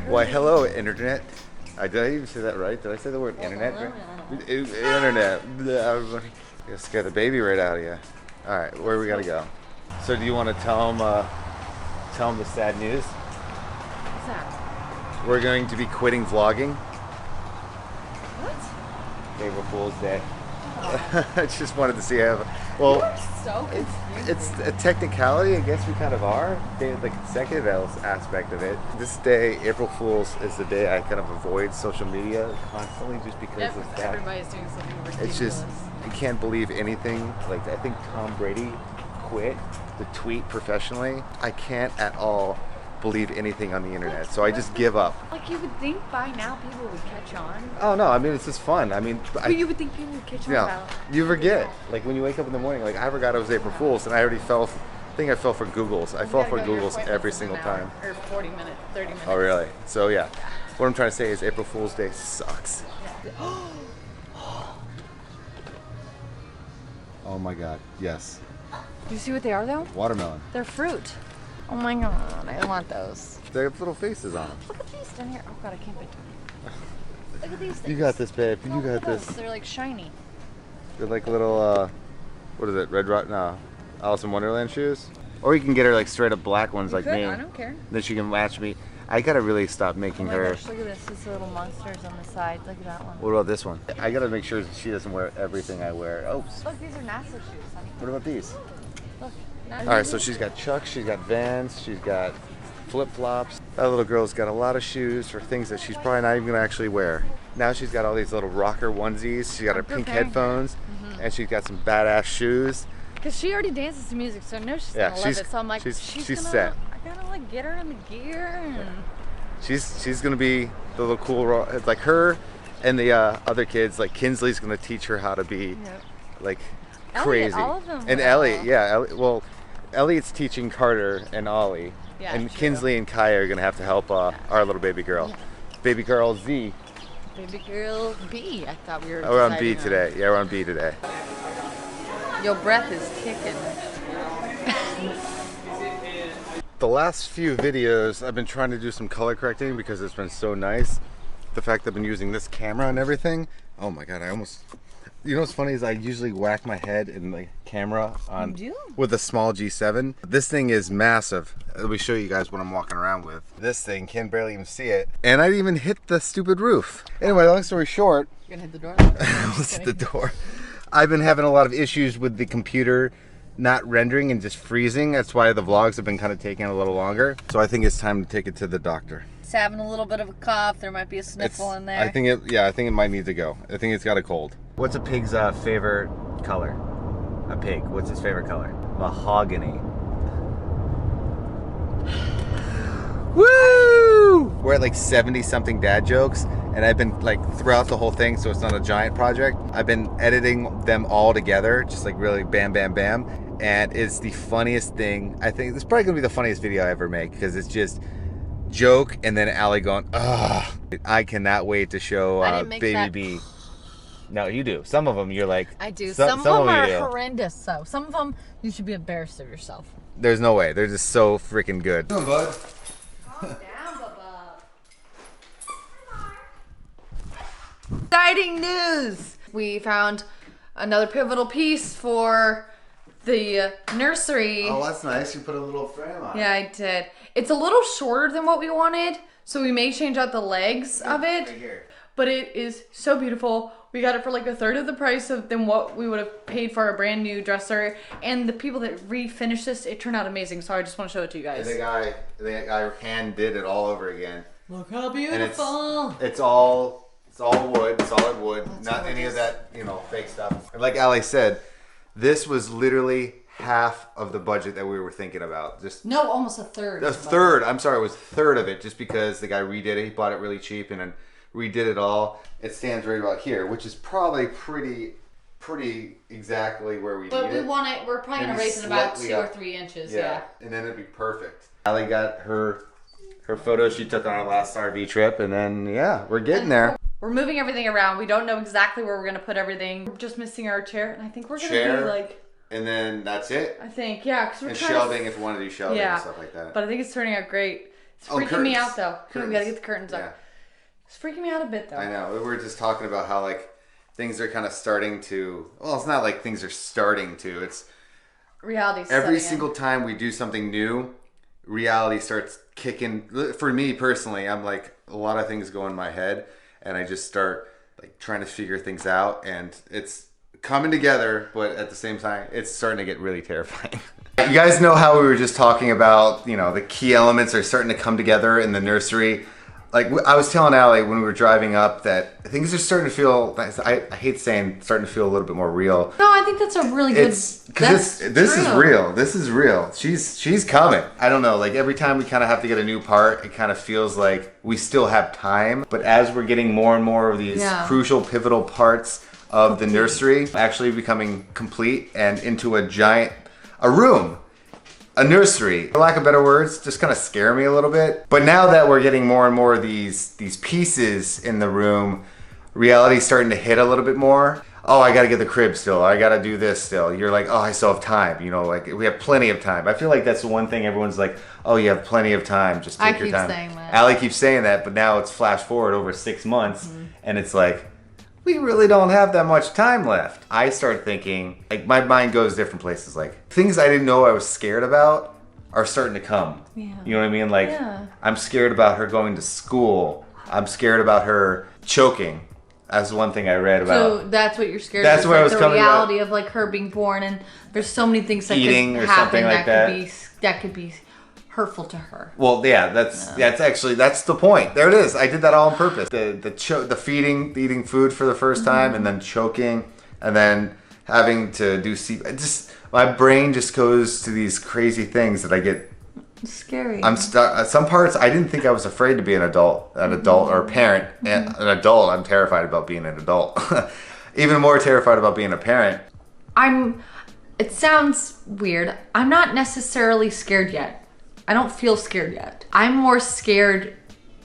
Why, hello, internet. Did I even say that right? Did I say the word internet? Internet. You scare the baby right out of you. All right, where we gotta go? So, do you want to tell them the sad news? What's that? We're going to be quitting vlogging. What? April Fool's Day. I just wanted to see how. Well, So it's a technicality. I guess we kind of are. The consecutive aspect of it. This day, April Fool's, is the day I kind of avoid social media constantly, just because of that. Everybody's doing something ridiculous. It's just, I can't believe anything. Like, I think Tom Brady quit the tweet professionally. I can't at all believe anything on the internet, so I just give up. Like, you would think by now people would catch on. Oh no, I mean, it's just fun. I mean, But you would think people would catch on about. You forget. Like, when you wake up in the morning, like, I forgot it was April Fool's, and I already I think I fell for Googles. I fall for Googles every single time. Or 40 minutes, 30 minutes. Oh really? So yeah, what I'm trying to say is April Fool's Day sucks. Yeah. Oh my God, yes. Do you see what they are though? Watermelon. They're fruit. Oh my God, I want those. They have little faces on them. Look at these down here. Oh God, I can't bend them. Look at these things. You got this, babe. Oh, You got look at this. those. They're like shiny. They're like little, what is it? Red Rock? No, Alice in Wonderland shoes. Or you can get her like straight up black ones like me. I don't care. Then she can match me. I gotta really stop making Oh my her. gosh, look at this. These little monsters on the side. Look at that one. What about this one? I gotta make sure that she doesn't wear everything I wear. Oh, Look, these are NASA shoes, honey. what about these? Look. All right, so she's got Chucks, she's got Vans, she's got flip-flops. That little girl's got a lot of shoes for things that she's probably not even gonna actually wear. Now she's got all these little rocker onesies. She's got her pink headphones, and she's got some badass shoes. Because she already dances to music, so I know she's gonna love it. So I'm like, she's gonna, set. I gotta like get her in the gear. And... She's gonna be the little cool. It's like her and the other kids. Like Kinsley's gonna teach her how to be like crazy. All of them. And Ellie, yeah. Well, Elliott's teaching Carter and Ollie. Yeah, and true. Kinsley and Kaya are gonna have to help our little baby girl. Yeah. Baby girl Z. Baby girl B. I thought we were. Oh, we're on B today. Yeah, we're on B today. Your breath is kicking. The last few videos, I've been trying to do some color correcting because it's been so nice. The fact that I've been using this camera and everything. Oh my God, I almost... You know what's funny is I usually whack my head in the camera on with a small G7. This thing is massive. Let me show you guys what I'm walking around with. This thing can barely even see it. And I didn't even hit the stupid roof. Anyway, long story short... You're gonna hit the door? I almost hit the door. I've been having a lot of issues with the computer not rendering and just freezing. That's why the vlogs have been kind of taking a little longer. So I think it's time to take it to the doctor. It's having a little bit of a cough. There might be a sniffle in there. I think it might need to go. I think it's got a cold. What's a pig's favorite color? A pig. What's his favorite color? Mahogany. Woo! We're at like 70 something dad jokes, and I've been like throughout the whole thing, so it's not a giant project. I've been editing them all together, just like really bam, bam, bam. And it's the funniest thing. I think it's probably gonna be the funniest video I ever make because it's just joke and then Allie going, ugh. I cannot wait to show Baby B. No, you do. Some of them you're like. I do. Some of them are horrendous. So some of them you should be embarrassed of yourself. There's no way. They're just so freaking good. Come on, bud. Calm down, Bubba. Exciting news! We found another pivotal piece for the nursery. Oh, that's nice. You put a little frame on. Yeah, I did. It's a little shorter than what we wanted, so we may change out the legs of it. Right here. But it is so beautiful. We got it for like a third of the price than what we would have paid for a brand new dresser. And the people that refinished this, it turned out amazing. So I just want to show it to you guys. And the guy hand did it all over again. Look how beautiful. And it's all wood, solid wood, not any of that, fake stuff. And like Allie said, this was literally half of the budget that we were thinking about. No, almost a third. A third. I'm sorry, it was a third of it, just because the guy redid it. He bought it really cheap and then redid it all. It stands right about here, which is probably pretty exactly where we need it. But we want it. We're probably gonna raise it about 2 or 3 inches. Yeah. And then it'd be perfect. Allie got her photo she took on our last RV trip, and then yeah, we're getting there. We're moving everything around. We don't know exactly where we're gonna put everything. We're just missing our chair, and I think we're gonna be like. And then that's it. I think, yeah, because we're and trying shelving if we want to do shelving and stuff like that. But I think it's turning out great. It's freaking me out though. We gotta get the curtains up. Yeah. It's freaking me out a bit though. I know. We were just talking about how like things are kind of starting to. Well, it's not like things are starting to. It's reality's every single time we do something new, reality starts kicking. For me personally, I'm like a lot of things go in my head, and I just start like trying to figure things out, and it's coming together, but at the same time, it's starting to get really terrifying. You guys know how we were just talking about, you know, the key elements are starting to come together in the nursery. Like I was telling Allie when we were driving up that things are starting to feel, I hate saying starting to feel a little bit more real. No, I think that's a really good, this is real. This is real. She's coming. I don't know, like every time we kind of have to get a new part, it kind of feels like we still have time. But as we're getting more and more of these crucial, pivotal parts of the nursery actually becoming complete and into a room, a nursery, for lack of better words, just kind of scare me a little bit. But now that we're getting more and more of these pieces in the room, reality's starting to hit a little bit more. Oh, I gotta get the crib still. I gotta do this still. You're like, oh, I still have time. You know, like we have plenty of time. I feel like that's the one thing everyone's like, oh, you have plenty of time. Just take your time. I keep saying that. Allie keeps saying that, but now it's flash forward over 6 months, and it's like, we really don't have that much time left. I start thinking, like my mind goes different places. Like things I didn't know I was scared about are starting to come. Yeah. You know what I mean? Like I'm scared about her going to school. I'm scared about her choking. That's one thing I read about. So that's what you're scared of. That's where I was coming the reality of like her being born, and there's so many things that eating could or happen something like that could be hurtful to her. Well, yeah, that's the point. There it is. I did that all on purpose. The feeding, eating food for the first time, and then choking, and then having to do my brain just goes to these crazy things that I get. It's scary. I'm stuck. Some parts I didn't think I was afraid to be an adult or a parent. And an adult, I'm terrified about being an adult. Even more terrified about being a parent. It sounds weird. I'm not necessarily scared yet. I don't feel scared yet. I'm more scared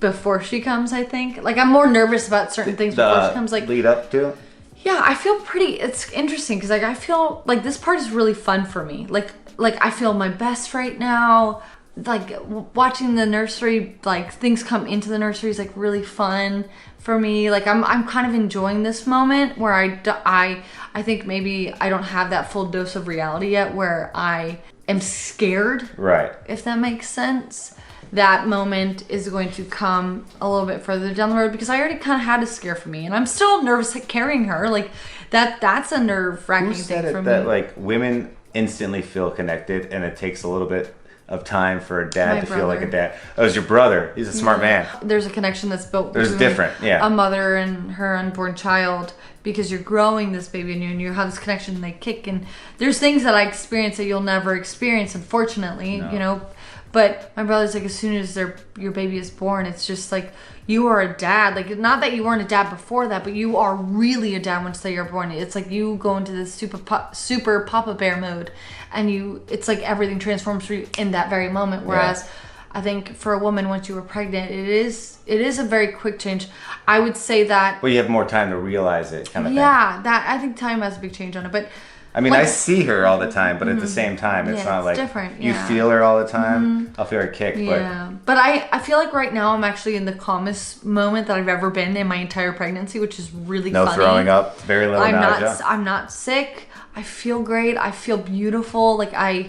before she comes, I think. Like I'm more nervous about certain things before she comes. Like lead up to it? Yeah, I feel it's interesting because like I feel like this part is really fun for me. Like I feel my best right now. Like watching the nursery, like things come into the nursery is like really fun for me. Like I'm kind of enjoying this moment where I think maybe I don't have that full dose of reality yet where I am scared. Right. If that makes sense. That moment is going to come a little bit further down the road because I already kind of had a scare for me and I'm still nervous carrying her. Like that's a nerve-wracking thing for me. That like women instantly feel connected and it takes a little bit of time for a dad feel like a dad. Oh, it was your brother. He's a smart man. There's a connection that's built between a mother and her unborn child because you're growing this baby and you have this connection and they kick and there's things that I experience that you'll never experience, unfortunately, you know. But my brother's like, as soon as your baby is born, it's just like you are a dad. Like, not that you weren't a dad before that, but you are really a dad once you're born. It's like you go into this super Papa Bear mode, and it's like everything transforms for you in that very moment. Whereas, I think for a woman, once you were pregnant, it is a very quick change. I would say that. Well, you have more time to realize it, kind of thing. Yeah, I think time has a big change on it, but. I mean, I see her all the time, but at the same time, it's not like different. You feel her all the time. I'll feel her kick, but I feel like right now I'm actually in the calmest moment that I've ever been in my entire pregnancy, which is really funny. No throwing up, very little nausea. I'm not sick. I feel great. I feel beautiful. Like I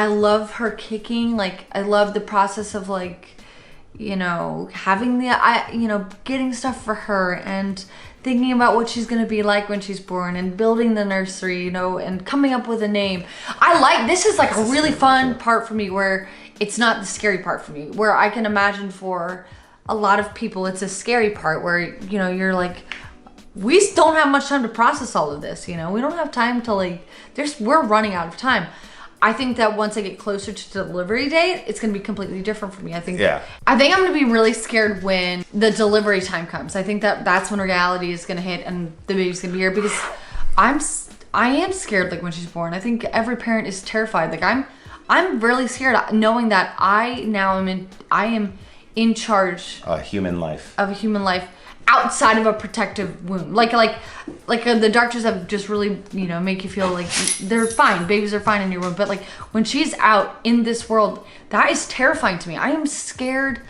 love her kicking. Like I love the process of like, you know, having getting stuff for her and thinking about what she's gonna be like when she's born and building the nursery, you know, and coming up with a name. This is like a really fun part for me where it's not the scary part for me, where I can imagine for a lot of people it's a scary part where, you know, you're like, we don't have much time to process all of this, you know, we don't have time to like, we're running out of time. I think that once I get closer to the delivery date, it's going to be completely different for me. I think I'm going to be really scared when the delivery time comes. I think that's when reality is going to hit and the baby's going to be here because I am scared like when she's born. I think every parent is terrified. Like I'm really scared knowing that I am in charge of a human life. outside of a protective wound. Like the doctors have just really, you know, make you feel like they're fine. Babies are fine in your womb. But like when she's out in this world, that is terrifying to me. I am scared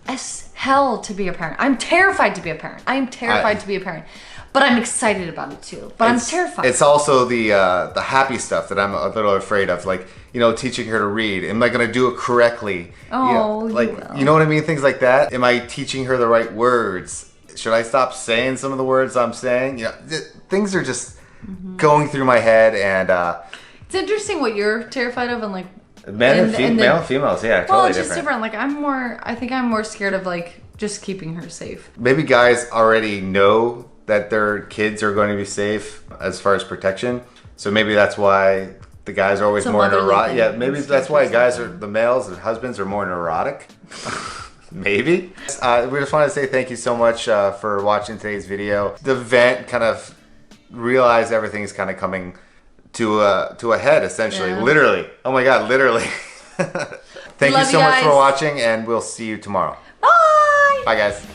as hell to be a parent. I'm terrified to be a parent. I am terrified to be a parent. But I'm excited about it too. But I'm terrified. It's also the happy stuff that I'm a little afraid of, like, you know, teaching her to read. Am I going to do it correctly? Oh, you know what I mean? Things like that. Am I teaching her the right words? Should I stop saying some of the words I'm saying? You know, things are just going through my head, and it's interesting what you're terrified of, and like male and females, yeah, totally well, it's different. just different. Like I think I'm more scared of like just keeping her safe. Maybe guys already know that their kids are going to be safe as far as protection, so maybe that's why the guys are always more neurotic. Yeah, maybe that's why the males and husbands are more neurotic. Maybe. We just want to say thank you so much for watching today's video. The vent kind of realized everything's kind of coming to a head, essentially. Yeah. Literally. Oh my God, literally. Thank you so much for watching, and we'll see you tomorrow. Bye. Bye, guys.